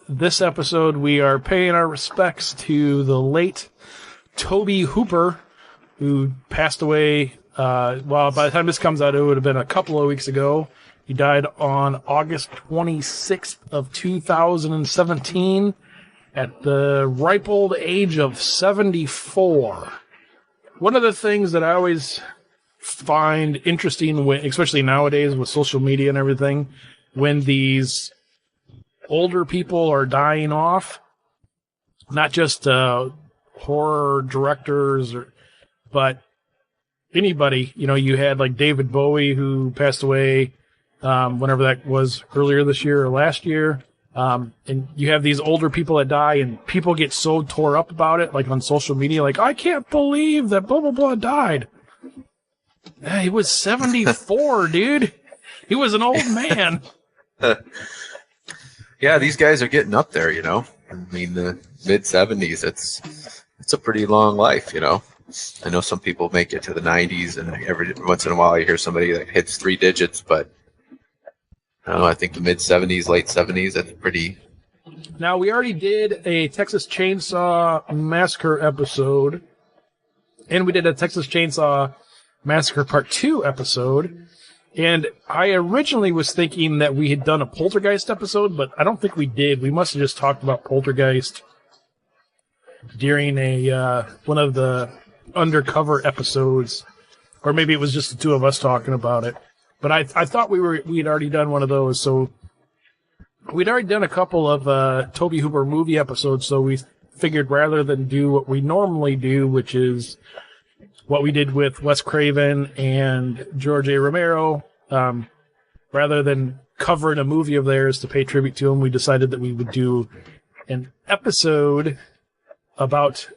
this episode, we are paying our respects to the late Tobe Hooper, who passed away. Well, by the time this comes out, it would have been a couple of weeks ago. He died on August 26th of 2017 at the ripe old age of 74. One of the things that I always find interesting, when, especially nowadays with social media and everything, when these older people are dying off, not just horror directors, but anybody. You know, you had like David Bowie, who passed away whenever that was, earlier this year or last year. And you have these older people that die, and people get so tore up about it, like on social media, like, I can't believe that blah, blah, blah died. He was 74, dude. He was an old man. Yeah, these guys are getting up there, you know. I mean, the mid-70s, it's a pretty long life, you know. I know some people make it to the 90s, and every once in a while you hear somebody that hits 3 digits, but I don't know, I think the mid-70s, late 70s, that's pretty... Now, we already did a Texas Chainsaw Massacre episode, and we did a Texas Chainsaw Massacre Part 2 episode, and I originally was thinking that we had done a Poltergeist episode, but I don't think we did. We must have just talked about Poltergeist during one of the undercover episodes, or maybe it was just the two of us talking about it. But I thought we'd already done one of those, so we'd already done a couple of Tobe Hooper movie episodes, so we figured rather than do what we normally do, which is what we did with Wes Craven and George A. Romero, rather than covering a movie of theirs to pay tribute to them, we decided that we would do an episode about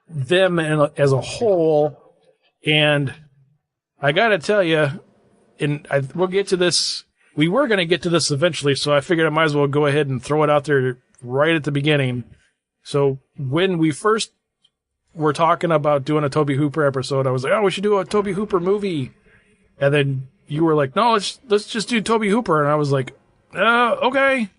them as a whole. And I gotta tell you, we'll get to this. We were going to get to this eventually, so I figured I might as well go ahead and throw it out there right at the beginning. So when we first were talking about doing a Tobe Hooper episode, I was like, oh, we should do a Tobe Hooper movie. And then you were like, no, let's just do Tobe Hooper. And I was like, okay.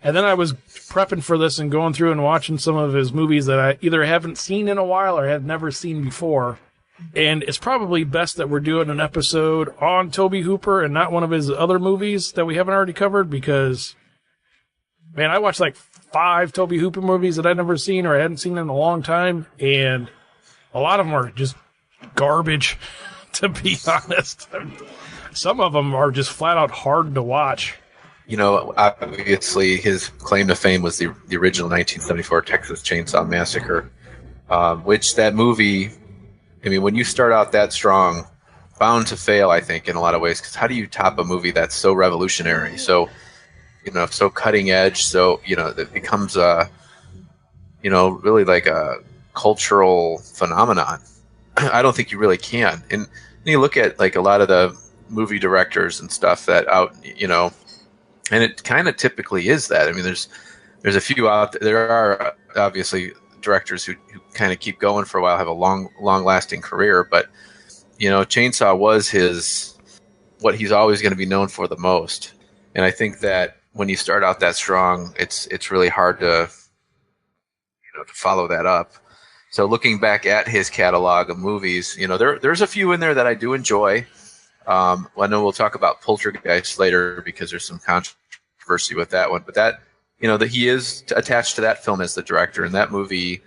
And then I was prepping for this and going through and watching some of his movies that I either haven't seen in a while or have never seen before. And it's probably best that we're doing an episode on Tobe Hooper and not one of his other movies that we haven't already covered, because, man, I watched like 5 Tobe Hooper movies that I'd never seen or I hadn't seen in a long time, and a lot of them are just garbage, to be honest. Some of them are just flat out hard to watch. You know, obviously his claim to fame was the original 1974 Texas Chainsaw Massacre, which that movie... I mean, when you start out that strong, bound to fail, I think, in a lot of ways, because how do you top a movie that's so revolutionary, so, you know, so cutting edge, so, you know, it becomes really like a cultural phenomenon? I don't think you really can. And you look at like a lot of the movie directors and stuff that out, you know, and it kind of typically is that. I mean, there's a few out there. There are obviously directors who kind of keep going for a while, have a long lasting career, but you know, Chainsaw was what he's always going to be known for the most. And I think that when you start out that strong, it's really hard to follow that up. So looking back at his catalog of movies, you know, there's a few in there that I do enjoy. I know we'll talk about Poltergeist later because there's some controversy with that one, but that, you know, that he is attached to that film as the director, and that movie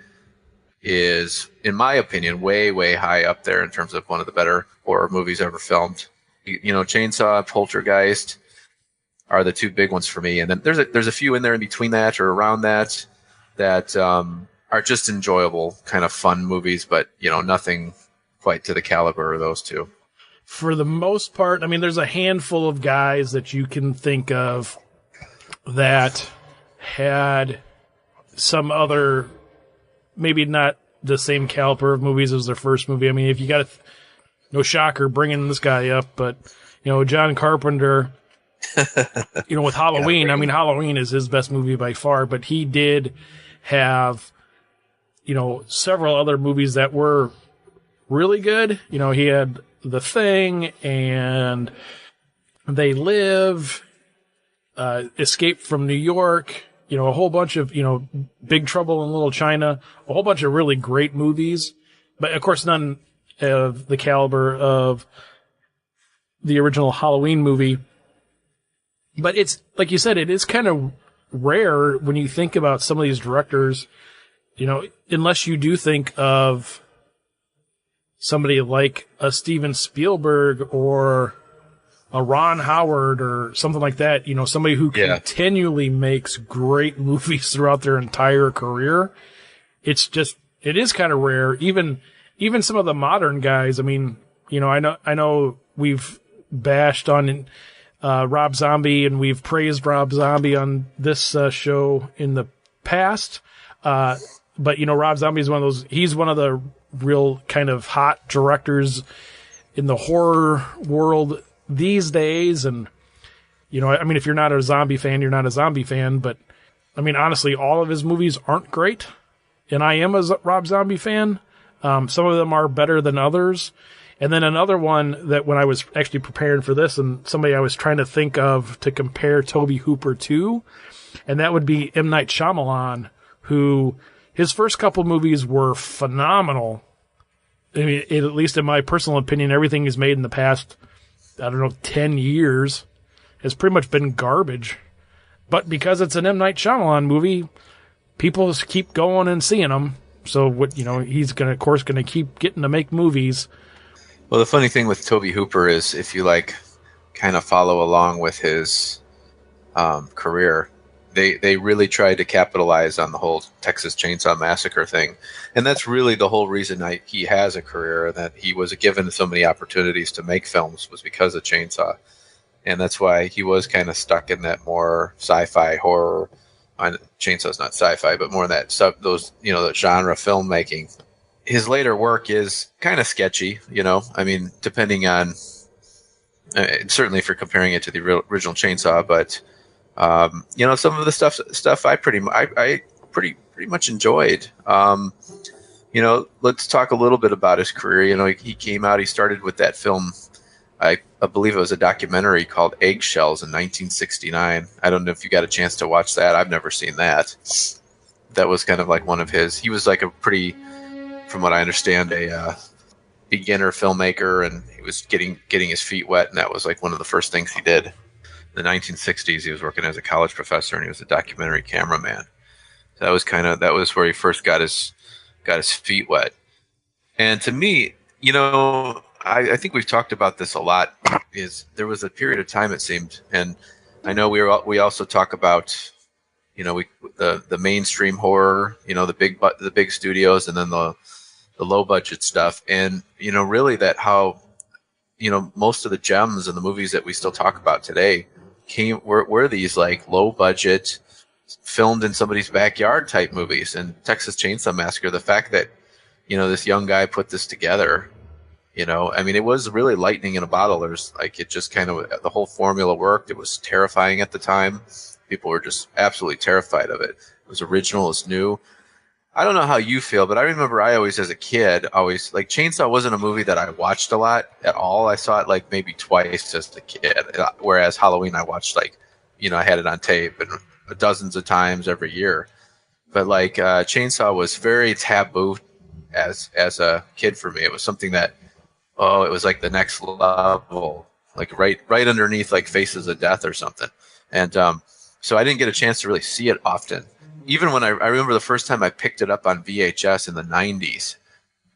is, in my opinion, way, way high up there in terms of one of the better horror movies ever filmed. You know, Chainsaw, Poltergeist are the 2 big ones for me, and then there's a few in there in between that or around that are just enjoyable, kind of fun movies, but you know, nothing quite to the caliber of those 2. For the most part, I mean, there's a handful of guys that you can think of that had some other, maybe not the same caliber of movies as their first movie. I mean, if you got no shocker bringing this guy up, but, you know, John Carpenter, you know, with Halloween, I mean, Halloween is his best movie by far, but he did have, you know, several other movies that were really good. You know, he had The Thing and They Live, Escape from New York. a whole bunch of, Big Trouble in Little China, a whole bunch of really great movies, but of course none of the caliber of the original Halloween movie. But it's, like you said, it is kind of rare when you think about some of these directors, unless you do think of somebody like a Steven Spielberg or a Ron Howard or something like that, somebody who continually makes great movies throughout their entire career. It is kind of rare. Even some of the modern guys. I mean, I know we've bashed on Rob Zombie and we've praised Rob Zombie on this show in the past. But Rob Zombie is he's one of the real kind of hot directors in the horror world these days. And, if you're not a zombie fan, you're not a zombie fan. But, honestly, all of his movies aren't great. And I am a Rob Zombie fan. Some of them are better than others. And then another one that when I was actually preparing for this and somebody I was trying to think of to compare Tobe Hooper to, and that would be M. Night Shyamalan, who his first couple movies were phenomenal. At least in my personal opinion, everything he's made in the past, 10 years has pretty much been garbage. But because it's an M. Night Shyamalan movie, people just keep going and seeing them. So he's going to keep getting to make movies. Well, the funny thing with Tobe Hooper is if you kind of follow along with his career, they really tried to capitalize on the whole Texas Chainsaw Massacre thing. And that's really the whole reason he has a career, that he was given so many opportunities to make films was because of Chainsaw. And that's why he was kind of stuck in that more sci-fi horror. Chainsaw's not sci-fi, but more that the genre filmmaking. His later work is kind of sketchy, depending on, certainly if you're comparing it to the original Chainsaw, but some of the stuff I pretty much enjoyed. Let's talk a little bit about his career. He came out, he started with that film, I believe it was a documentary called Eggshells in 1969. I don't know if you got a chance to watch that. I've never seen that. That was kind of like one of his, he was like a pretty, from what I understand, a beginner filmmaker, and he was getting his feet wet, and that was like one of the first things he did. In the 1960s, he was working as a college professor, and he was a documentary cameraman. So that was where he first got his feet wet. And to me, I think we've talked about this a lot. There was a period of time, it seemed, and I know we also talk about the mainstream horror, the big studios, and then the low budget stuff, and really that how most of the gems in the movies that we still talk about today were these like low budget, filmed in somebody's backyard type movies. And Texas Chainsaw Massacre, the fact that this young guy put this together, it was really lightning in a bottle. There's it just kind of, the whole formula worked. It was terrifying at the time. People were just absolutely terrified of it. It was original, it's new. I don't know how you feel, but I remember I always, as a kid, Chainsaw wasn't a movie that I watched a lot at all. I saw it maybe twice as a kid, whereas Halloween I watched I had it on tape and dozens of times every year. But Chainsaw was very taboo as a kid for me. It was something that, it was like the next level, right underneath Faces of Death or something. And so I didn't get a chance to really see it often. Even when I remember the first time I picked it up on VHS in the 90s,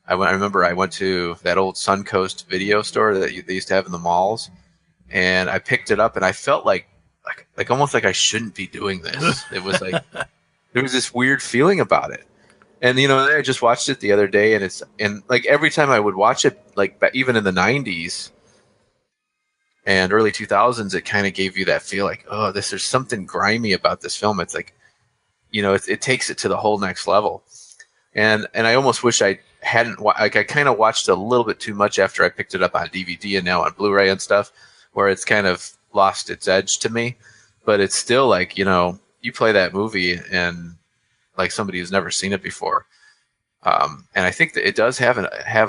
I remember I went to that old Suncoast video store that they used to have in the malls, and I picked it up, and I felt like almost like I shouldn't be doing this. It was there was this weird feeling about it. And I just watched it the other day, and every time I would watch it, even in the 90s and early 2000s, it kind of gave you that feel there's something grimy about this film. It's it takes it to the whole next level. And I almost wish I hadn't, I kind of watched a little bit too much after I picked it up on DVD and now on Blu-ray and stuff, where it's kind of lost its edge to me. But it's still you play that movie and somebody who's never seen it before. And I think that it does have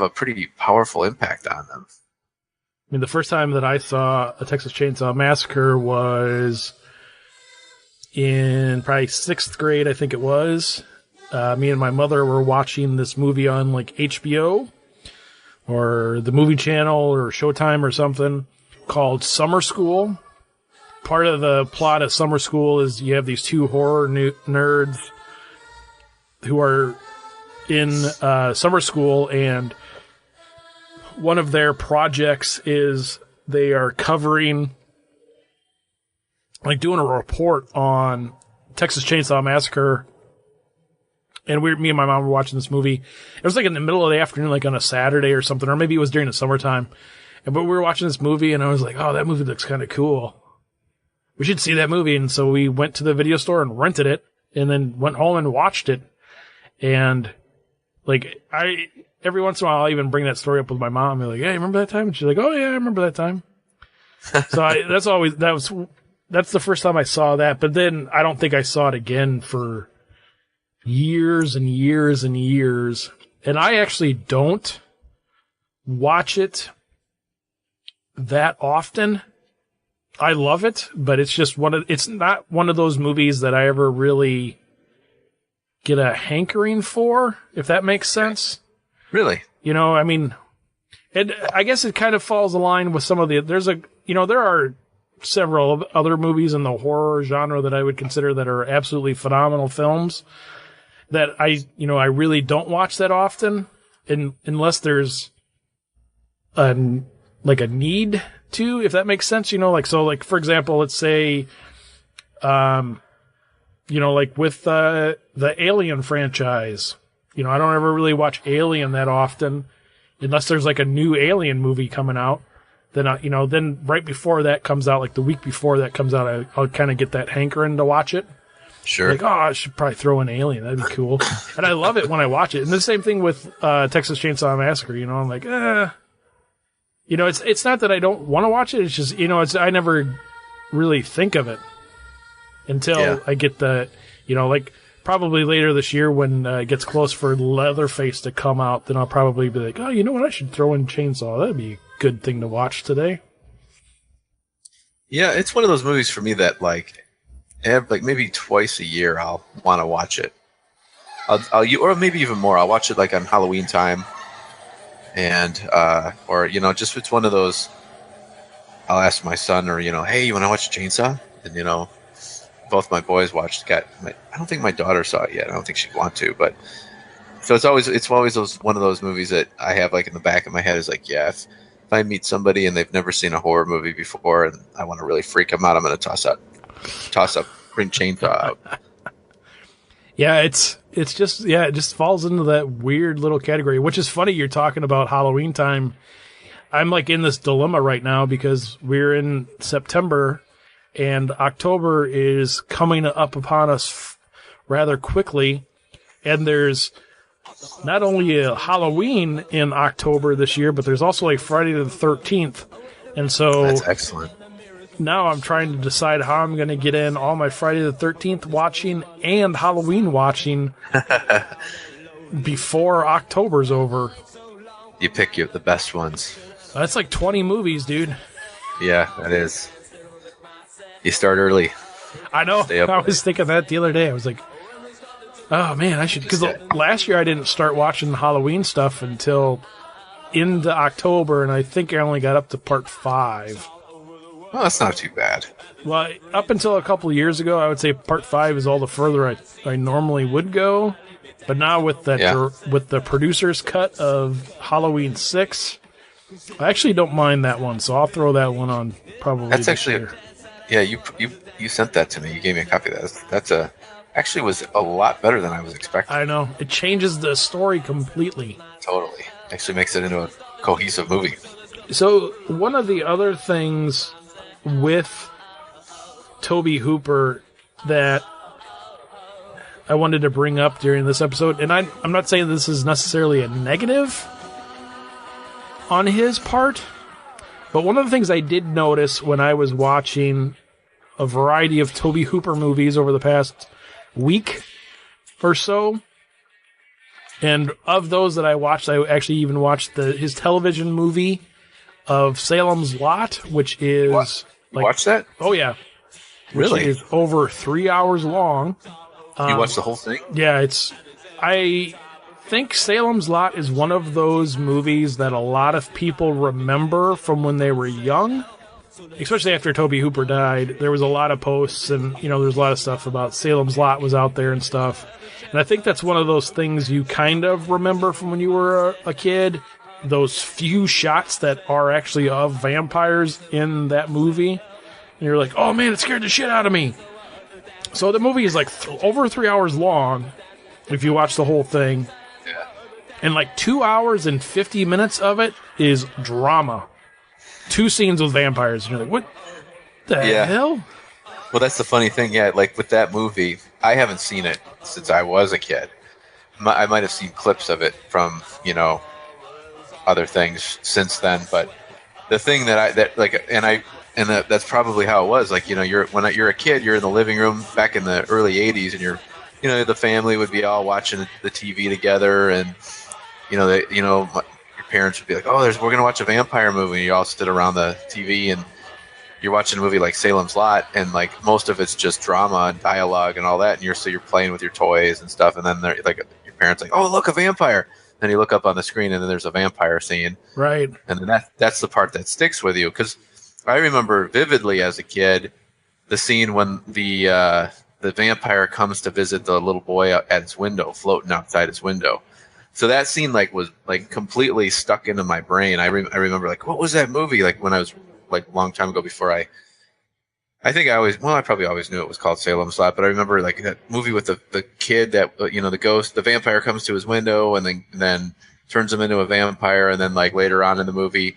a pretty powerful impact on them. The first time that I saw a Texas Chainsaw Massacre was in probably 6th grade, I think it was. Me and my mother were watching this movie on like HBO or the movie channel or Showtime or something called Summer School. Part of the plot of Summer School is you have these two horror nerds who are in summer school, and one of their projects is they are covering, like doing a report on Texas Chainsaw Massacre. And me and my mom were watching this movie. It was like in the middle of the afternoon, like on a Saturday or something, or maybe it was during the summertime. But we were watching this movie, and I was like, oh, that movie looks kind of cool. We should see that movie. And so we went to the video store and rented it, and then went home and watched it. And like, every once in a while, I'll even bring that story up with my mom. I'm like, hey, remember that time? And she's like, oh yeah, I remember that time. So that's the first time I saw that. But then I don't think I saw it again for years and years and years. And I actually don't watch it that often. I love it, but it's just it's not one of those movies that I ever really get a hankering for, if that makes sense. Really? You know, I mean, I guess it kind of falls in line with some of there are several other movies in the horror genre that I would consider that are absolutely phenomenal films that I really don't watch that often, unless there's a need to, if that makes sense, like for example, let's say, like with the Alien franchise, I don't ever really watch Alien that often, unless there's like a new Alien movie coming out. Then then right before that comes out, like the week before that comes out, I'll kind of get that hankering to watch it. Sure. Like, oh, I should probably throw in Alien. That'd be cool. And I love it when I watch it. And the same thing with Texas Chainsaw Massacre. I'm like, it's not that I don't want to watch it. It's just, I never really think of it until I get like probably later this year when it gets close for Leatherface to come out. Then I'll probably be like, oh, you know what? I should throw in Chainsaw. That'd be a good thing to watch today. Yeah, it's one of those movies for me that like maybe twice a year I'll want to watch it. Or maybe even more. I'll watch it like on Halloween time, and or just it's one of those. I'll ask my son, or hey, you want to watch Chainsaw? And both my boys watched. I don't think my daughter saw it yet. I don't think she'd want to, but so it's always one of those movies that I have like in the back of my head is like, yeah, if I meet somebody and they've never seen a horror movie before and I want to really freak them out, I'm going to toss up, bring Chainsaw out. Yeah, it just falls into that weird little category, which is funny. You're talking about Halloween time. I'm like in this dilemma right now because we're in September and October is coming up upon us rather quickly. And there's not only a Halloween in October this year, but there's also like Friday the 13th. And so that's excellent. Now I'm trying to decide how I'm going to get in all my Friday the 13th watching and Halloween watching before October's over. You pick the best ones. That's like 20 movies, dude. Yeah, that is. You start early. I know. I was thinking that the other day. I was like, oh, man, I should. Because last year I didn't start watching Halloween stuff until into October, and I think I only got up to part 5. Well, that's not too bad. Well, up until a couple of years ago, I would say part 5 is all the further I normally would go. But now with with the producer's cut of Halloween 6, I actually don't mind that one, so I'll throw that one on probably. That's actually, yeah. You sent that to me. You gave me a copy of that. That's actually was a lot better than I was expecting. I know, it changes the story completely. Totally, actually makes it into a cohesive movie. So one of the other things with Tobe Hooper that I wanted to bring up during this episode, and I'm not saying this is necessarily a negative on his part, but one of the things I did notice when I was watching a variety of Tobe Hooper movies over the past week or so, and of those that I watched, I actually even watched his television movie of Salem's Lot, which is... What? You watched that? Oh, yeah. which Really? is over 3 hours long. You watched the whole thing? Yeah, I think Salem's Lot is one of those movies that a lot of people remember from when they were young, especially after Tobe Hooper died. There was a lot of posts, and there's a lot of stuff about Salem's Lot was out there and stuff. And I think that's one of those things you kind of remember from when you were a kid. Those few shots that are actually of vampires in that movie, and you're like, "Oh man, it scared the shit out of me." So the movie is like over 3 hours long if you watch the whole thing. And like 2 hours and 50 minutes of it is drama. 2 scenes with vampires. And you're like, what the hell? Well, that's the funny thing. Yeah, like with that movie, I haven't seen it since I was a kid. I might have seen clips of it from, other things since then. But the thing that's probably how it was. Like, when you're a kid, you're in the living room back in the early 80s, and the family would be all watching the TV together, and your parents would be like, "Oh, we're going to watch a vampire movie." And you all sit around the TV and you're watching a movie like Salem's Lot, and like most of it's just drama and dialogue and all that, and you're playing with your toys and stuff, and then they're like, your parents like, "Oh, look, a vampire." Then you look up on the screen, and then there's a vampire scene. Right. And then that's the part that sticks with you, because I remember vividly as a kid the scene when the vampire comes to visit the little boy at his window, floating outside his window. So that scene was completely stuck into my brain. I remember what was that movie like when I was a long time ago before I probably always knew it was called Salem's Lot, but I remember that movie with the kid that the ghost, the vampire comes to his window and then turns him into a vampire, and then later on in the movie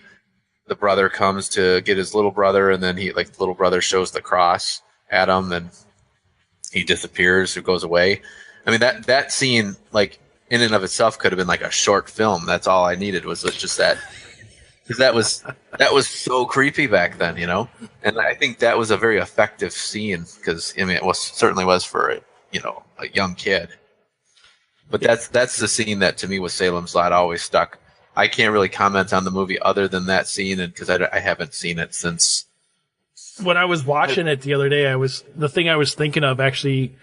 the brother comes to get his little brother, and then the little brother shows the cross at him, and he disappears or goes away. I mean, that scene, in and of itself, could have been a short film. That's all I needed was just that, because that was so creepy back then, And I think that was a very effective scene, because it certainly was for a young kid. But that's the scene that to me was Salem's Lot always stuck. I can't really comment on the movie other than that scene, and because I haven't seen it since. When I was watching it the other day, the thing I was thinking of actually,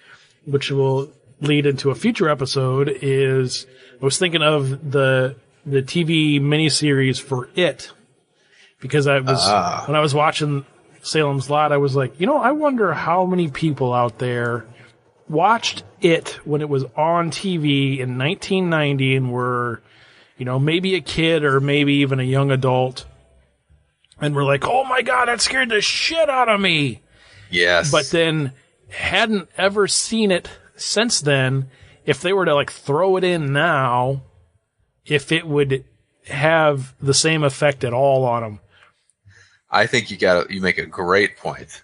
which will lead into a future episode, is I was thinking of the TV miniseries for It, because when I was watching Salem's Lot, I was like, I wonder how many people out there watched It when it was on TV in 1990 and were, maybe a kid or maybe even a young adult, and were like, "Oh my God, that scared the shit out of me." Yes. But then hadn't ever seen it since then. If they were to throw it in now, if it would have the same effect at all on them. I think you make a great point.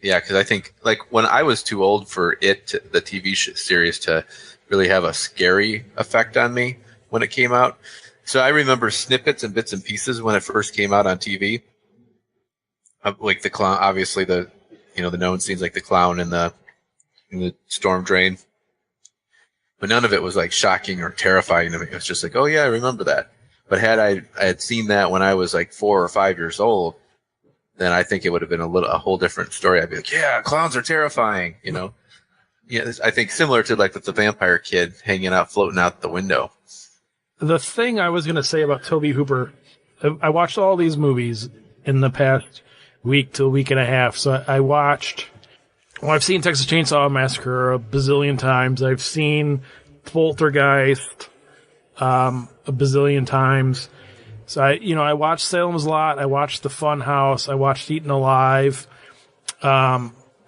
Yeah, because I think when I was too old for the TV series, to really have a scary effect on me when it came out. So I remember snippets and bits and pieces when it first came out on TV. Like the clown, obviously the known scenes, like the clown in the storm drain. But none of it was shocking or terrifying to me. It was just oh yeah, I remember that. But had I had seen that when I was 4 or 5 years old, then I think it would have been a whole different story. I'd be like, yeah, clowns are terrifying, Yeah, I think similar to with the vampire kid hanging out, floating out the window. The thing I was going to say about Tobe Hooper, I watched all these movies in the past week to a week and a half. So I've seen Texas Chainsaw Massacre a bazillion times. I've seen Poltergeist a bazillion times. So I watched Salem's Lot. I watched The Fun House. I watched Eaten Alive.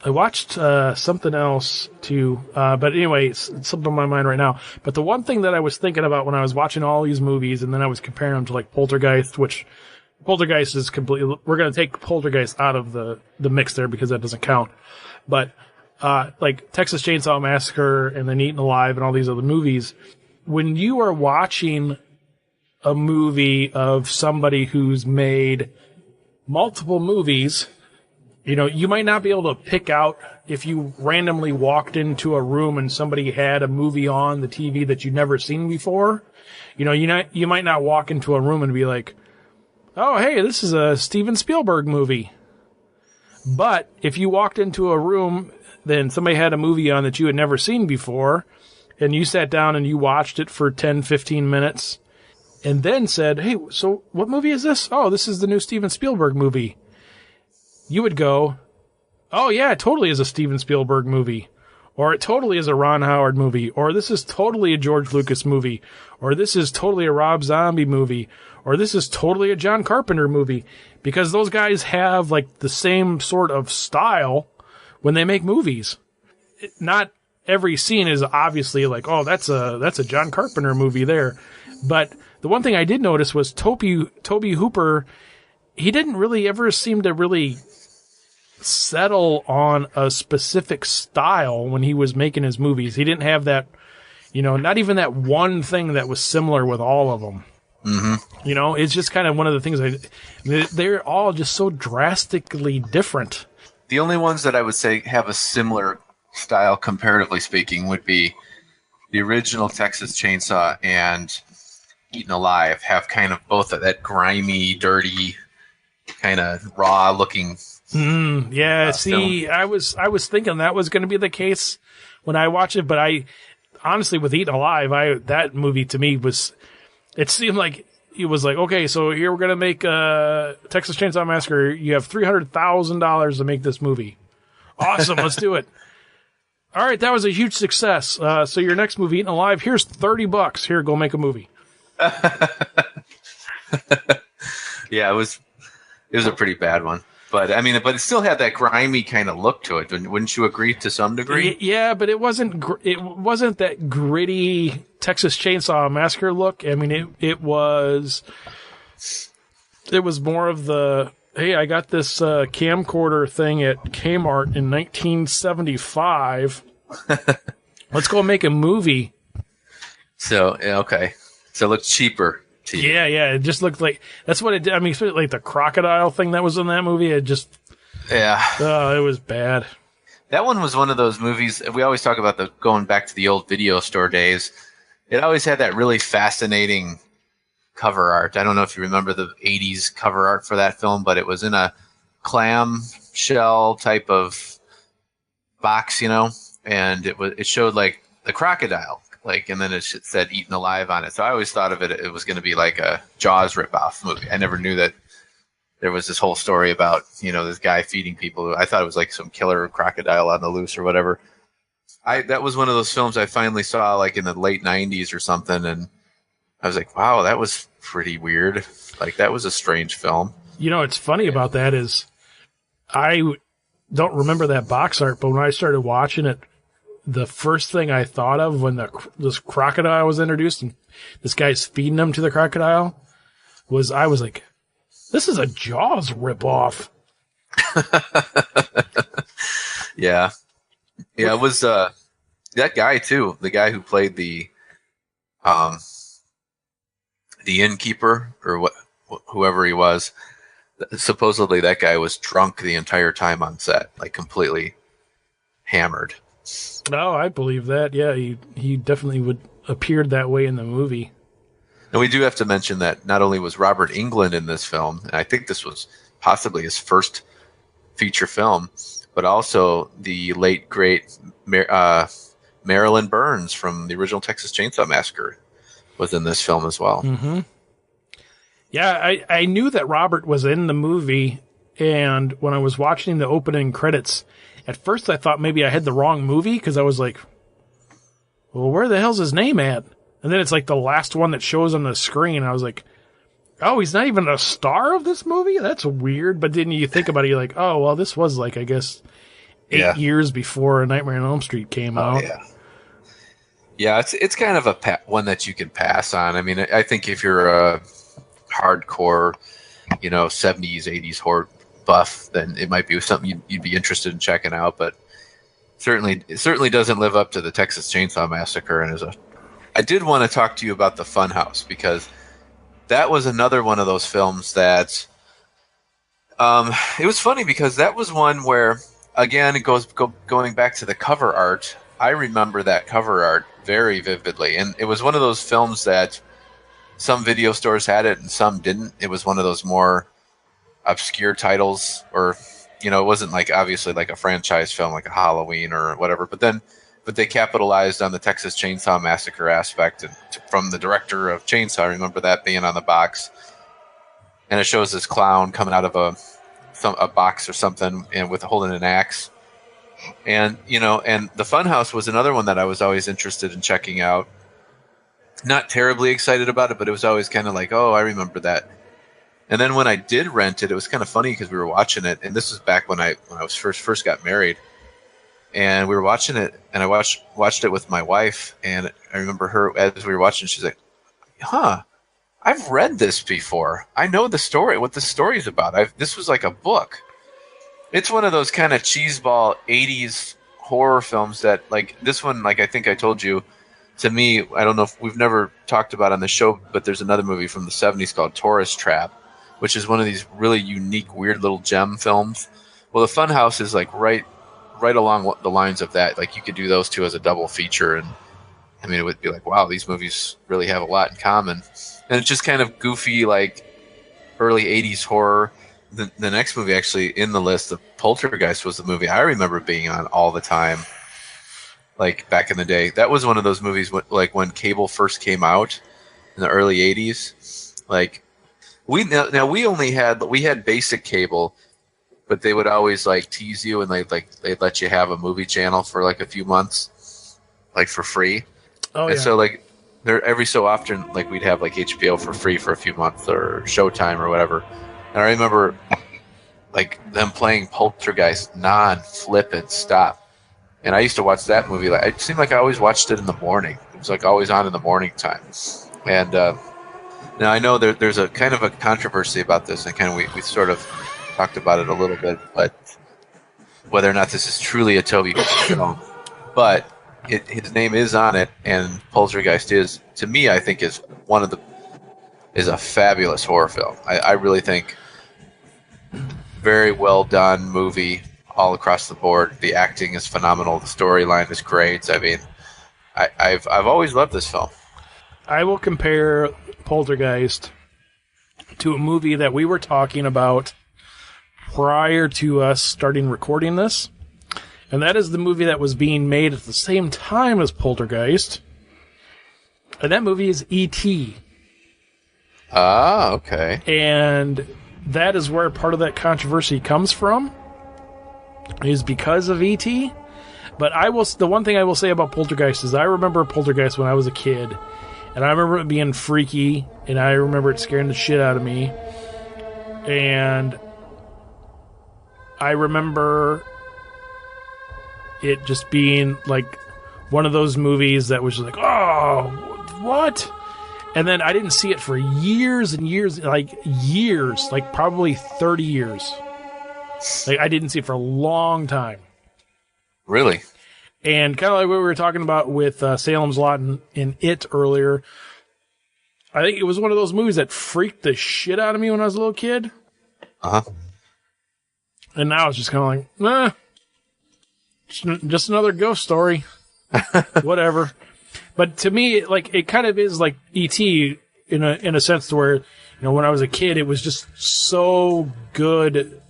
I watched something else too, but anyway, it's something on my mind right now. But the one thing that I was thinking about when I was watching all these movies, and then I was comparing them to Poltergeist, which Poltergeist is completely. We're going to take Poltergeist out of the mix there because that doesn't count. But Texas Chainsaw Massacre and then Eaten Alive and all these other movies, when you are watching a movie of somebody who's made multiple movies, you might not be able to pick out if you randomly walked into a room and somebody had a movie on the TV that you'd never seen before. You might not walk into a room and be like, "Oh, hey, this is a Steven Spielberg movie." But if you walked into a room, then somebody had a movie on that you had never seen before, and you sat down and you watched it for 10, 15 minutes, and then said, hey, so what movie is this? Oh, this is the new Steven Spielberg movie. You would go, oh yeah, it totally is a Steven Spielberg movie. Or it totally is a Ron Howard movie. Or this is totally a George Lucas movie. Or this is totally a Rob Zombie movie. Or this is totally a John Carpenter movie. Because those guys have like the same sort of style when they make movies. Not every scene is obviously like, oh, that's a John Carpenter movie there. But the one thing I did notice was Tobe Hooper, he didn't really ever seem to really settle on a specific style when he was making his movies. He didn't have that, not even that one thing that was similar with all of them. Mm-hmm. It's just kind of one of the things they're all just so drastically different. The only ones that I would say have a similar style, comparatively speaking, would be the original Texas Chainsaw and Eaten Alive have kind of both of that grimy, dirty, kind of raw-looking. See, I was thinking that was going to be the case when I watched it, but I honestly, with Eaten Alive, that movie to me it seemed like it was like, okay, so here we're going to make Texas Chainsaw Massacre. You have $300,000 to make this movie. Awesome, let's do it. All right, that was a huge success. So your next movie, Eaten Alive, here's $30. Here, go make a movie. Yeah, it was a pretty bad one. But it still had that grimy kind of look to it. Wouldn't you agree to some degree? Yeah, but it wasn't that gritty Texas Chainsaw Massacre look. I mean, it was more of the, hey, I got this camcorder thing at Kmart in 1975. Let's go make a movie. So, okay. So it looked cheaper. Yeah, it just looked like that's what it did. I mean, especially like the crocodile thing that was in that movie. It just, it was bad. That one was one of those movies. We always talk about going back to the old video store days. It always had that really fascinating cover art. I don't know if you remember the 80s cover art for that film, but it was in a clam shell type of box, and it showed like the crocodile. And then it said Eaten Alive on it. So I always thought of it was going to be like a Jaws ripoff movie. I never knew that there was this whole story about, this guy feeding people. I thought it was like some killer crocodile on the loose or whatever. That was one of those films I finally saw like in the late 90s or something. And I was like, wow, that was pretty weird. Like that was a strange film. What's funny about that is I don't remember that box art, but when I started watching it, the first thing I thought of when this crocodile was introduced and this guy's feeding him to the crocodile I was like, this is a Jaws ripoff. Yeah. Yeah, it was that guy too, the guy who played the innkeeper or whoever he was. Supposedly that guy was drunk the entire time on set, like completely hammered. Oh, I believe that. Yeah, he definitely appeared that way in the movie. And we do have to mention that not only was Robert Englund in this film, and I think this was possibly his first feature film, but also the late, great Marilyn Burns from the original Texas Chainsaw Massacre was in this film as well. Mm-hmm. Yeah, I knew that Robert was in the movie, and when I was watching the opening credits, at first I thought maybe I had the wrong movie, because I was like, well, where the hell's his name at? And then it's like the last one that shows on the screen. I was like, oh, he's not even a star of this movie? That's weird. But then you think about it, you're like, oh, well, this was like, I guess, 8 years before Nightmare on Elm Street came out. Yeah. Yeah, it's kind of one that you can pass on. I mean, I think if you're a hardcore, 70s, 80s horror buff, then it might be something you'd be interested in checking out. But it certainly doesn't live up to the Texas Chainsaw Massacre. And I did want to talk to you about the Funhouse, because that was another one of those films that it was funny, because that was one where, again, it going back to the cover art. I remember that cover art very vividly, and it was one of those films that some video stores had it and some didn't. It was one of those more obscure titles, or it wasn't like obviously like a franchise film like a Halloween or whatever. But they capitalized on the Texas Chainsaw Massacre aspect, and from the director of Chainsaw, I remember that being on the box, and it shows this clown coming out of a box or something, and with holding an axe. And and the Funhouse was another one that I was always interested in checking out. Not terribly excited about it, but it was always kind of like, oh, I remember that. And then when I did rent it, it was kind of funny because we were watching it, and this was back when I was first got married, and we were watching it, and I watched it with my wife, and I remember her as we were watching, she's like, "Huh, I've read this before. I know the story. What the story's about. This was like a book." It's one of those kind of cheeseball 80s horror films that, like, this one, like I think I told you, to me, I don't know if we've never talked about on the show, but there's another movie from the 70s called Tourist Trap, which is one of these really unique, weird little gem films. Well, the Funhouse is like right along the lines of that. Like, you could do those two as a double feature, and I mean, it would be like, wow, these movies really have a lot in common. And it's just kind of goofy, like early 80s horror. The next movie actually in the list, of Poltergeist, was the movie I remember being on all the time, like back in the day. That was one of those movies like when cable first came out in the early 80s. Like we had basic cable, but they would always like tease you, and they'd let you have a movie channel for like a few months, like for free. Oh, and yeah. so like there every so often, like we'd have like HBO for free for a few months, or Showtime or whatever. And I remember like them playing Poltergeist non-flippin' stop. And I used to watch that movie. Like, it seemed like I always watched it in the morning. It was like always on in the morning time. And now I know there's a kind of a controversy about this, and kind of we sort of talked about it a little bit, but whether or not this is truly a Tobe Hooper film. But his name is on it, and Poltergeist is, to me, I think is a fabulous horror film. I really think very well done movie all across the board. The acting is phenomenal. The storyline is great. I mean, I've always loved this film. I will compare Poltergeist to a movie that we were talking about prior to us starting recording this, and that is the movie that was being made at the same time as Poltergeist, and that movie is E.T. Ah, okay. And that is where part of that controversy comes from, is because of E.T. But the one thing I will say about Poltergeist is I remember Poltergeist when I was a kid, and I remember it being freaky, and I remember it scaring the shit out of me. And I remember it just being like one of those movies that was just like, oh, what? And then I didn't see it for years and years, like probably 30 years. Like, I didn't see it for a long time. Really? And kind of like what we were talking about with Salem's Lot in It earlier, I think it was one of those movies that freaked the shit out of me when I was a little kid. Uh-huh. And now it's just kind of like, just another ghost story. Whatever. But to me, like, it kind of is like E.T. in a sense to where, when I was a kid, it was just so good.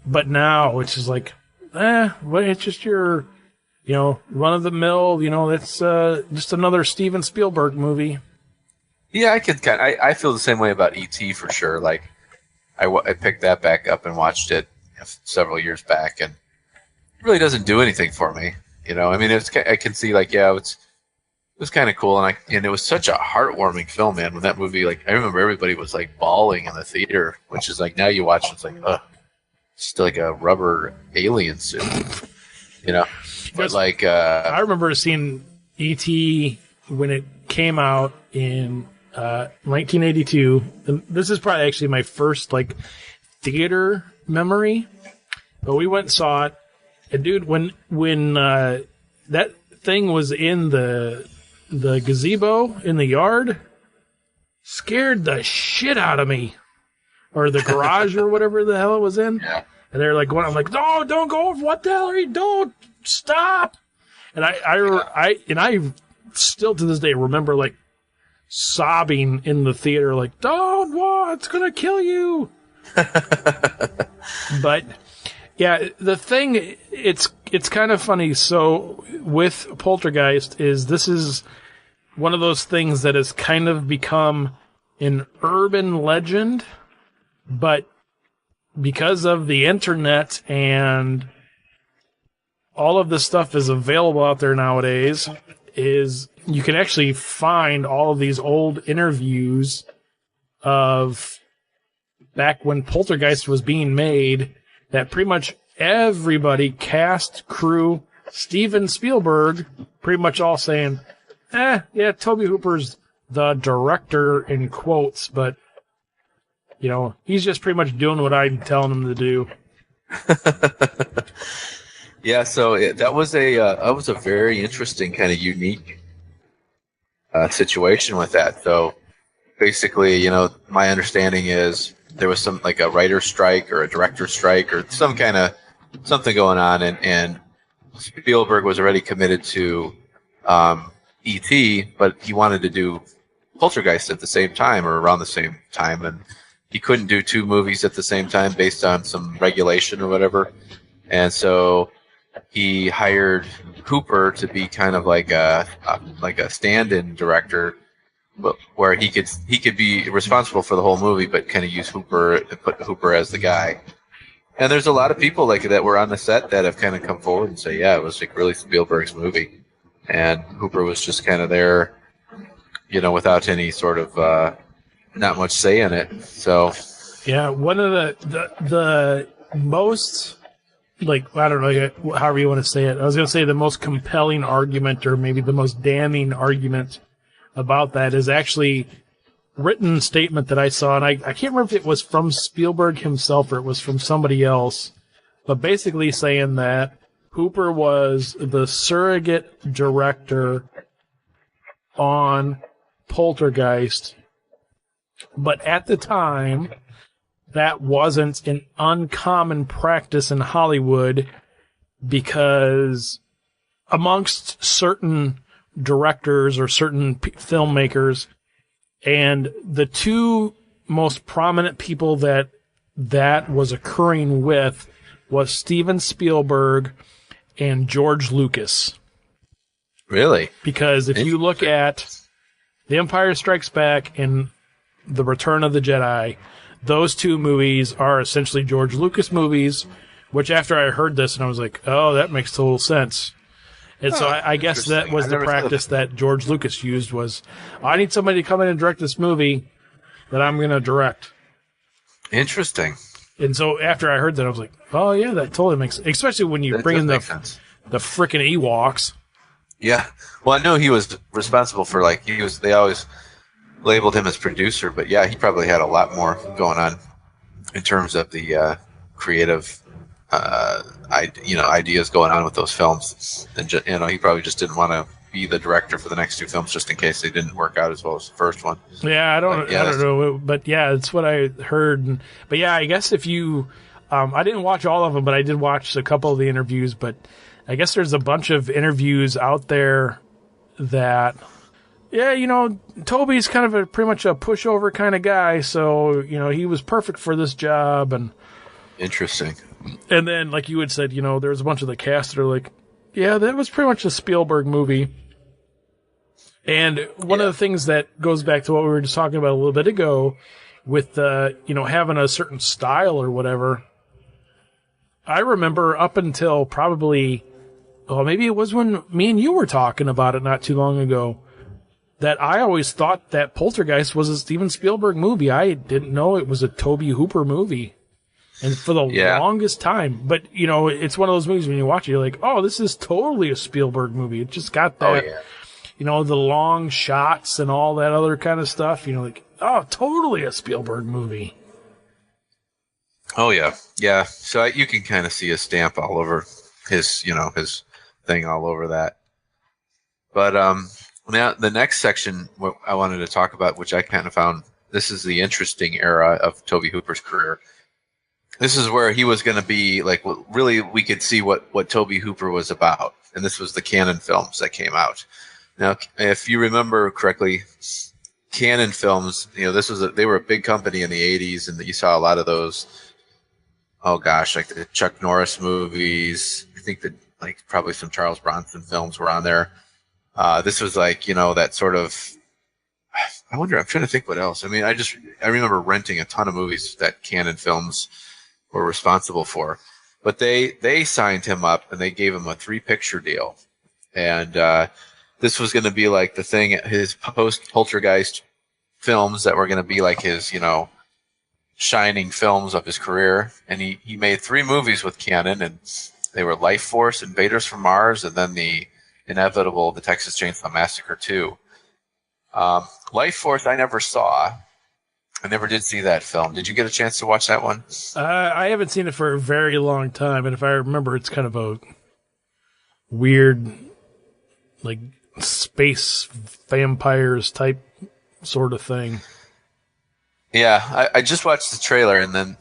But now it's just like, well, it's just your, run of the mill, that's just another Steven Spielberg movie. Yeah, I feel the same way about E.T. for sure. Like, I picked that back up and watched it several years back, and it really doesn't do anything for me. I mean, I can see, like, yeah, it was kind of cool, and it was such a heartwarming film, man. When that movie, like, I remember everybody was like bawling in the theater, which is like, now you watch, it's like, it's still like a rubber alien suit, But like, I remember seeing E.T. when it came out in 1982. And this is probably actually my first like theater memory. But we went and saw it, and dude, when that thing was in the gazebo in the yard, scared the shit out of me. Or the garage or whatever the hell it was in. Yeah. And they're like going, I'm like, no, don't go. What the hell are you? Don't stop. And I still to this day remember like sobbing in the theater, like, don't, what? It's going to kill you. But Yeah, the thing, it's kind of funny. So with Poltergeist this is one of those things that has kind of become an urban legend, but because of the internet and all of this stuff is available out there nowadays, is you can actually find all of these old interviews of back when Poltergeist was being made, that pretty much everybody, cast, crew, Steven Spielberg, pretty much all saying, yeah, Tobe Hooper's the director in quotes, but, you know, he's just pretty much doing what I'm telling him to do. Yeah, so that was a very interesting kind of unique situation with that. So basically, you know, my understanding is there was some like a writer's strike or a director's strike or some kind of something going on, and Spielberg was already committed to E.T., but he wanted to do Poltergeist at the same time or around the same time, and he couldn't do two movies at the same time based on some regulation or whatever, and so he hired Hooper to be kind of like a stand-in director, but where he could be responsible for the whole movie, but kind of use Hooper, put Hooper as the guy. And there's a lot of people like that were on the set that have kind of come forward and say, yeah, it was like really Spielberg's movie, and Hooper was just kind of there, you know, without any sort of not much say in it. So yeah, one of the most, like, I don't know, however you want to say it. I was going to say the most compelling argument, or maybe the most damning argument about that, is actually written statement that I saw, and I can't remember if it was from Spielberg himself or it was from somebody else, but basically saying that Hooper was the surrogate director on Poltergeist, but at the time, that wasn't an uncommon practice in Hollywood, because amongst certain directors or certain filmmakers, and the two most prominent people that was occurring with was Steven Spielberg and George Lucas. really, Because if you look at The Empire Strikes Back and The Return of the Jedi, those two movies are essentially George Lucas movies, which after I heard this, and I was like, oh, that makes total sense. And so I guess that was the practice that George Lucas used was, I need somebody to come in and direct this movie that I'm going to direct. Interesting. And so after I heard that, I was like, oh, yeah, that totally makes sense. Especially when you bring in the frickin' Ewoks. Yeah. Well, I know he was responsible for, like, they always labeled him as producer, but yeah, he probably had a lot more going on in terms of the creative ideas going on with those films, and he probably just didn't want to be the director for the next two films just in case they didn't work out as well as the first one. Yeah, I don't know, but yeah, it's what I heard. But yeah, I guess if you, I didn't watch all of them, but I did watch a couple of the interviews. But I guess there's a bunch of interviews out there that, yeah, you know, Toby's kind of pretty much a pushover kind of guy, so you know he was perfect for this job. And interesting. And then, like you had said, you know, there's a bunch of the cast that are like, yeah, that was pretty much a Spielberg movie. And one of the things that goes back to what we were just talking about a little bit ago with, you know, having a certain style or whatever, I remember up until probably, maybe it was when me and you were talking about it not too long ago, that I always thought that Poltergeist was a Steven Spielberg movie. I didn't know it was a Tobe Hooper movie. And for the longest time. But, you know, it's one of those movies when you watch it, you're like, oh, this is totally a Spielberg movie. It just got that, you know, the long shots and all that other kind of stuff. You know, like, oh, totally a Spielberg movie. Oh, yeah. Yeah. So you can kind of see a stamp all over his thing all over that. But now the next section what I wanted to talk about, which I kind of found, this is the interesting era of Tobe Hooper's career. This is where he was going to be, like, really we could see what Tobe Hooper was about. And this was the Cannon films that came out. Now, if you remember correctly, Cannon films, you know, they were a big company in the 80s, and you saw a lot of those oh gosh, like the Chuck Norris movies. I think that like probably some Charles Bronson films were on there. This was like, that sort of. I wonder. I'm trying to think what else. I mean, I remember renting a ton of movies that Canon Films were responsible for, but they signed him up and they gave him a 3-picture deal, and this was going to be like the thing. His post Poltergeist films that were going to be like his, shining films of his career, and he made 3 movies with Canon, and they were Life Force, Invaders from Mars, and then the inevitable The Texas Chainsaw Massacre 2. Life Force I never saw. I never did see that film. Did you get a chance to watch that one? I haven't seen it for a very long time, and if I remember, it's kind of a weird, like, space vampires type sort of thing. Yeah, I just watched the trailer, and then,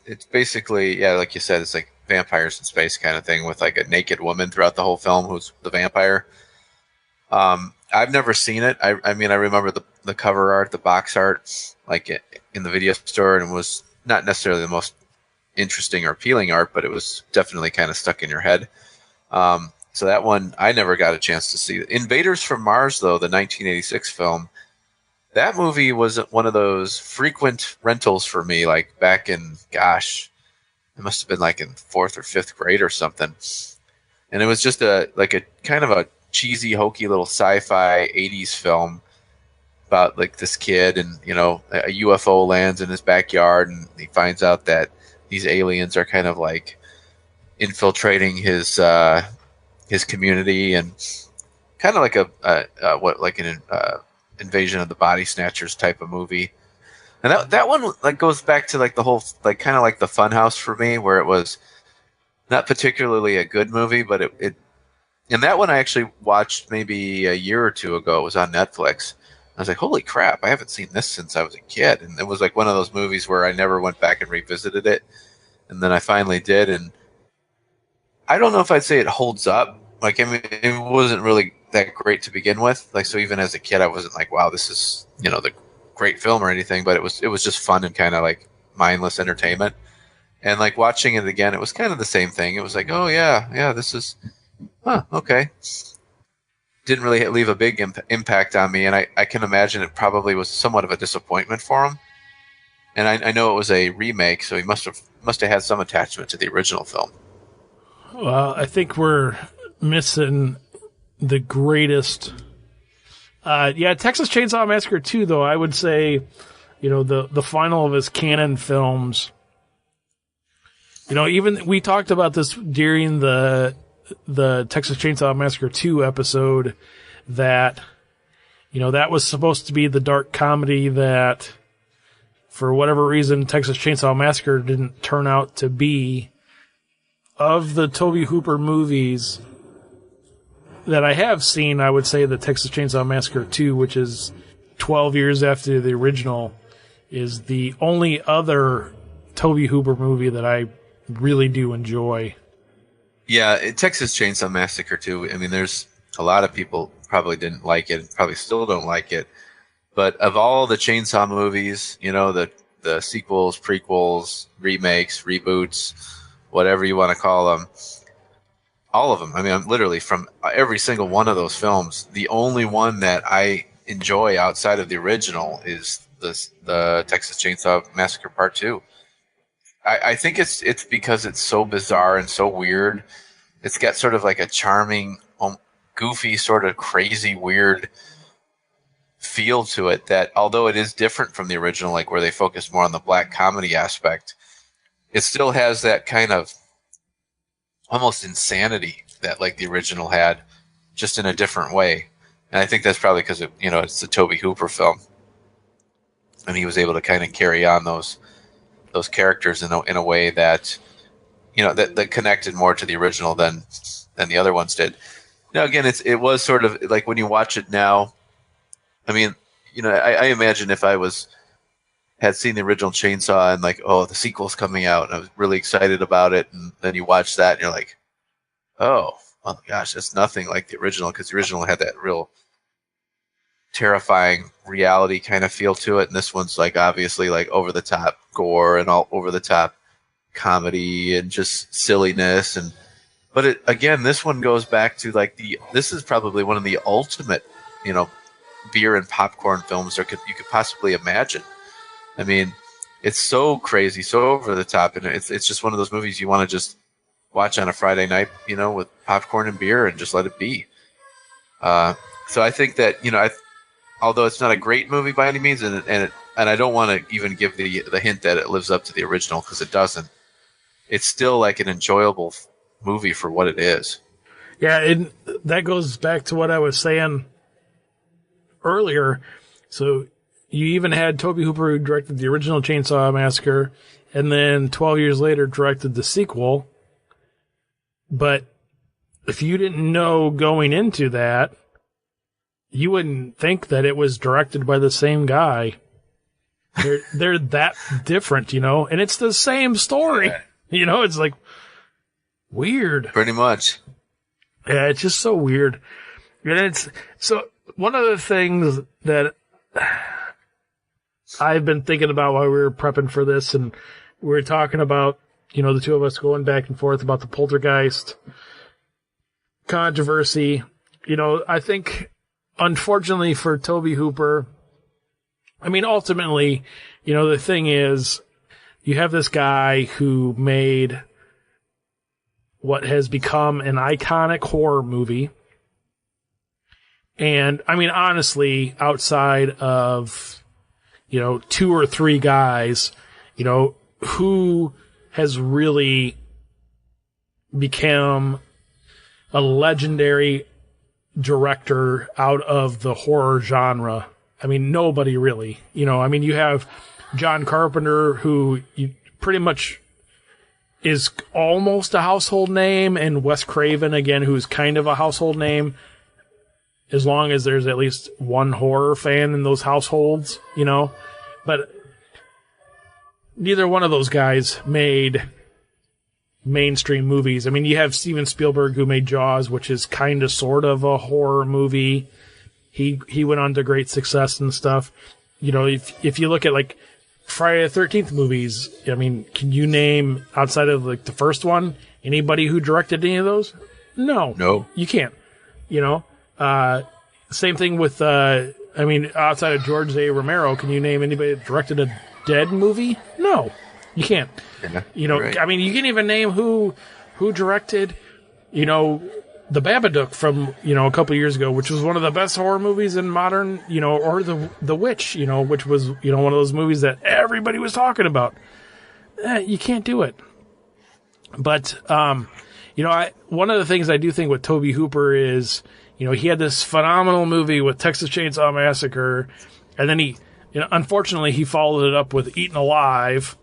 it's basically, yeah, like you said, it's like vampires in space kind of thing with like a naked woman throughout the whole film who's the vampire. I've never seen it. I mean, I remember the cover art, the box art, like in the video store, and it was not necessarily the most interesting or appealing art, but it was definitely kind of stuck in your head. So that one, I never got a chance to see. Invaders from Mars, though, the 1986 film, that movie was one of those frequent rentals for me, like back in, gosh, it must have been like in 4th or 5th grade or something. And it was just a kind of a cheesy, hokey little sci-fi 80s film about like this kid, and a UFO lands in his backyard, and he finds out that these aliens are kind of like infiltrating his community, and kind of like an Invasion of the Body Snatchers type of movie. And that one like goes back to like the whole like kind of like the Funhouse for me, where it was not particularly a good movie, but it and that one I actually watched maybe a year or 2 ago. It was on Netflix. I was like, holy crap, I haven't seen this since I was a kid. And it was like one of those movies where I never went back and revisited it. And then I finally did. And I don't know if I'd say it holds up. Like, I mean, it wasn't really that great to begin with. Like, so even as a kid, I wasn't like, wow, this is, the great film or anything. But it was just fun and kind of like mindless entertainment. And like watching it again, it was kind of the same thing. It was like, oh yeah, this is, okay. Didn't really leave a big impact on me, and I can imagine it probably was somewhat of a disappointment for him. And I know it was a remake, so he must have had some attachment to the original film. Well, I think we're missing the greatest. Texas Chainsaw Massacre 2, though, I would say, the final of his canon films. Even we talked about this during the Texas Chainsaw Massacre 2 episode, that, that was supposed to be the dark comedy that, for whatever reason, Texas Chainsaw Massacre didn't turn out to be. Of the Tobe Hooper movies that I have seen, I would say the Texas Chainsaw Massacre 2, which is 12 years after the original, is the only other Tobe Hooper movie that I really do enjoy. Yeah, Texas Chainsaw Massacre 2, I mean, there's a lot of people probably didn't like it, and probably still don't like it. But of all the Chainsaw movies, the sequels, prequels, remakes, reboots, whatever you want to call them, all of them. I mean, I'm literally from every single one of those films, the only one that I enjoy outside of the original is the Texas Chainsaw Massacre Part 2. I think it's because it's so bizarre and so weird. It's got sort of like a charming, goofy, sort of crazy, weird feel to it that, although it is different from the original, like where they focus more on the black comedy aspect, it still has that kind of almost insanity that like the original had, just in a different way. And I think that's probably because it's the Tobe Hooper film, and he was able to kind of carry on those characters in a way that that connected more to the original than the other ones did. Now again, it was sort of like when you watch it now. I mean, I imagine if I had seen the original Chainsaw and like, oh, the sequel's coming out, and I was really excited about it, and then you watch that and you're like, oh my gosh, that's nothing like the original, because the original had that real terrifying reality kind of feel to it, and this one's like obviously like over the top gore and all over the top comedy and just silliness. But this one goes back to like this is probably one of the ultimate, beer and popcorn films you could possibly imagine. I mean, it's so crazy, so over the top, and it's just one of those movies you want to just watch on a Friday night, with popcorn and beer and just let it be. So I think that, although it's not a great movie by any means, and I don't want to even give the hint that it lives up to the original, because it doesn't. It's still like an enjoyable movie for what it is. Yeah, and that goes back to what I was saying earlier. So you even had Tobe Hooper, who directed the original Chainsaw Massacre, and then 12 years later directed the sequel. But if you didn't know going into that, you wouldn't think that it was directed by the same guy. They're that different, and it's the same story. It's like weird. Pretty much. Yeah, it's just so weird. And so one of the things that I've been thinking about while we were prepping for this, and we were talking about, the two of us going back and forth about the Poltergeist controversy. I think, unfortunately for Tobe Hooper, I mean, ultimately, the thing is, you have this guy who made what has become an iconic horror movie. And, I mean, honestly, outside of, 2 or 3 guys, who has really become a legendary director out of the horror genre? I mean, nobody really. You have John Carpenter, who pretty much is almost a household name, and Wes Craven, again, who's kind of a household name, as long as there's at least one horror fan in those households, But neither one of those guys made mainstream movies. I mean, you have Steven Spielberg, who made Jaws, which is kind of sort of a horror movie. He went on to great success and stuff. If you look at like Friday the 13th movies, I mean, can you name, outside of like the first one, anybody who directed any of those? No, you can't. Same thing with outside of George A. Romero, can you name anybody that directed a Dead movie? No, you can't. Yeah, right. I mean, you can't even name who directed, The Babadook from, a couple years ago, which was one of the best horror movies in modern, or The Witch, which was, one of those movies that everybody was talking about. You can't do it. But, one of the things I do think with Tobe Hooper is, he had this phenomenal movie with Texas Chainsaw Massacre, and then he, unfortunately, he followed it up with Eaten Alive,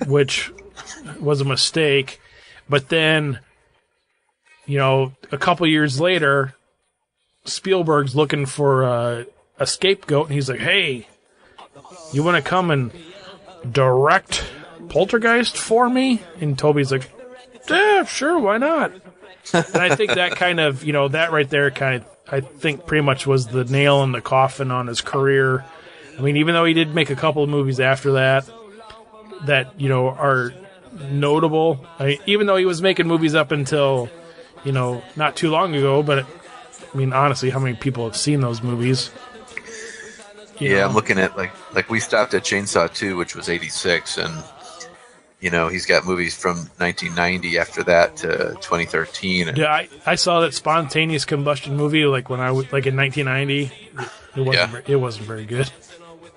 which was a mistake. But then, a couple years later, Spielberg's looking for a scapegoat, and he's like, "Hey, you want to come and direct Poltergeist for me?" And Toby's like, "Yeah, sure, why not?" And I think that kind of, that right there I think pretty much was the nail in the coffin on his career. I mean, even though he did make a couple of movies after that, are notable. Even though he was making movies up until, not too long ago, but I mean, honestly, how many people have seen those movies? Yeah, I'm looking at like we stopped at Chainsaw 2, which was 86, and he's got movies from 1990 after that to 2013. And yeah, I saw that Spontaneous Combustion movie when I was in 1990. It wasn't very good.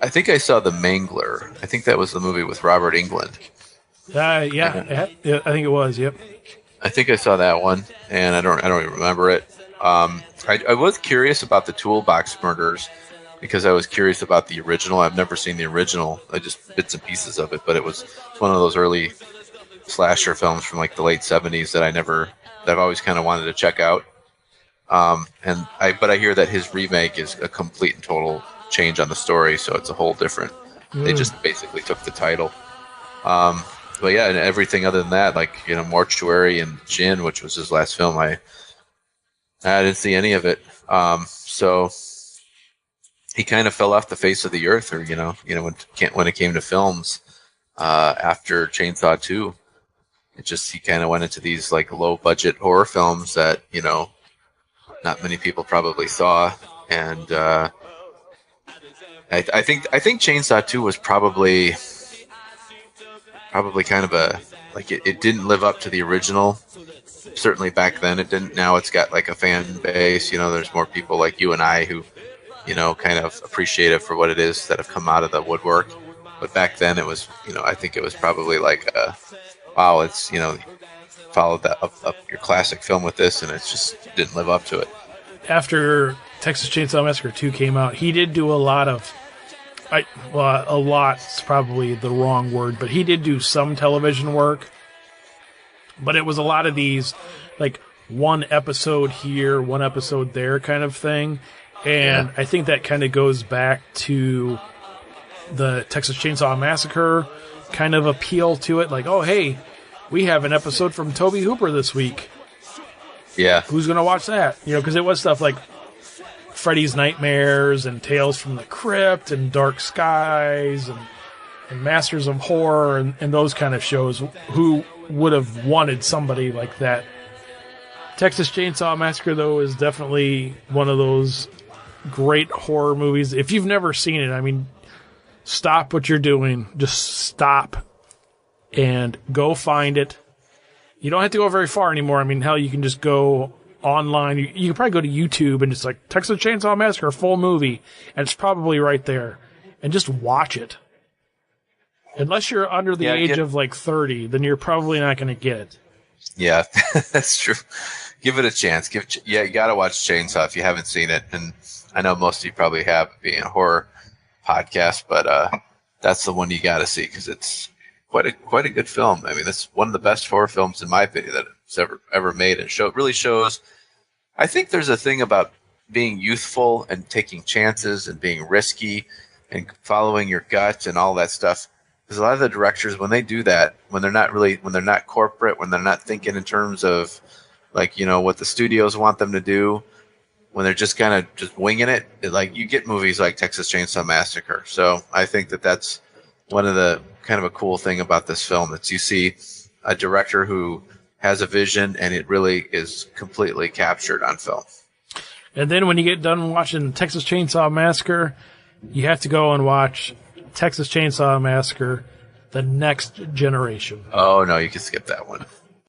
I think I saw The Mangler. I think that was the movie with Robert Englund. Yeah, I think it was. Yep. I think I saw that one, and I don't even remember it. I was curious about the Toolbox Murders because I was curious about the original. I've never seen the original. I just bits and pieces of it, but it's one of those early slasher films from like the late 70s that I've always kind of wanted to check out. But I hear that his remake is a complete and total change on the story, so it's a whole different. They just basically took the title. But yeah, and everything other than that, Mortuary and Gin, which was his last film, I didn't see any of it. So he kind of fell off the face of the earth, or when it came to films after Chainsaw 2. It just, he kind of went into these like low budget horror films that, you know, not many people probably saw. And I think Chainsaw 2 was probably kind of a, like, it didn't live up to the original. Certainly back then it didn't. Now it's got like a fan base. You know, there's more people like you and I who, you know, kind of appreciate it for what it is that have come out of the woodwork. But back then it was, you know, I think it was probably like, wow, it's, you know, followed that up your classic film with this, and it just didn't live up to it. After Texas Chainsaw Massacre 2 came out, he did do a lot of, a lot's probably the wrong word, but he did do some television work. But it was a lot of these, like, one episode here, one episode there kind of thing. And I think that kind of goes back to the Texas Chainsaw Massacre kind of appeal to it. Like, oh, hey, we have an episode from Tobe Hooper this week. Yeah. Who's going to watch that? You know, because it was stuff like Freddy's Nightmares and Tales from the Crypt and Dark Skies and Masters of Horror and those kind of shows. Who would have wanted somebody like that? Texas Chainsaw Massacre, though, is definitely one of those great horror movies. If you've never seen it, I mean, stop what you're doing. Just stop and go find it. You don't have to go very far anymore. I mean, hell, you can just go online. You can probably go to YouTube and just like Texas Chainsaw Massacre full movie, and it's probably right there. And just watch it. Unless you're under the age of like 30, then you're probably not going to get it. Yeah, that's true. Give it a chance. You got to watch Chainsaw if you haven't seen it. And I know most of you probably have, being a horror podcast, but that's the one you got to see because it's quite a good film. I mean, it's one of the best horror films in my opinion that it's ever made, and it really shows. I think there's a thing about being youthful and taking chances and being risky and following your gut and all that stuff. Because a lot of the directors, when they do that, when they're not corporate, when they're not thinking in terms of, like, you know, what the studios want them to do, when they're just kind of just winging it, like, you get movies like Texas Chainsaw Massacre. So I think that's one of the kind of a cool thing about this film. That you see a director who has a vision and it really is completely captured on film. And then when you get done watching Texas Chainsaw Massacre, you have to go and watch Texas Chainsaw Massacre: The Next Generation. Oh, no, you can skip that one.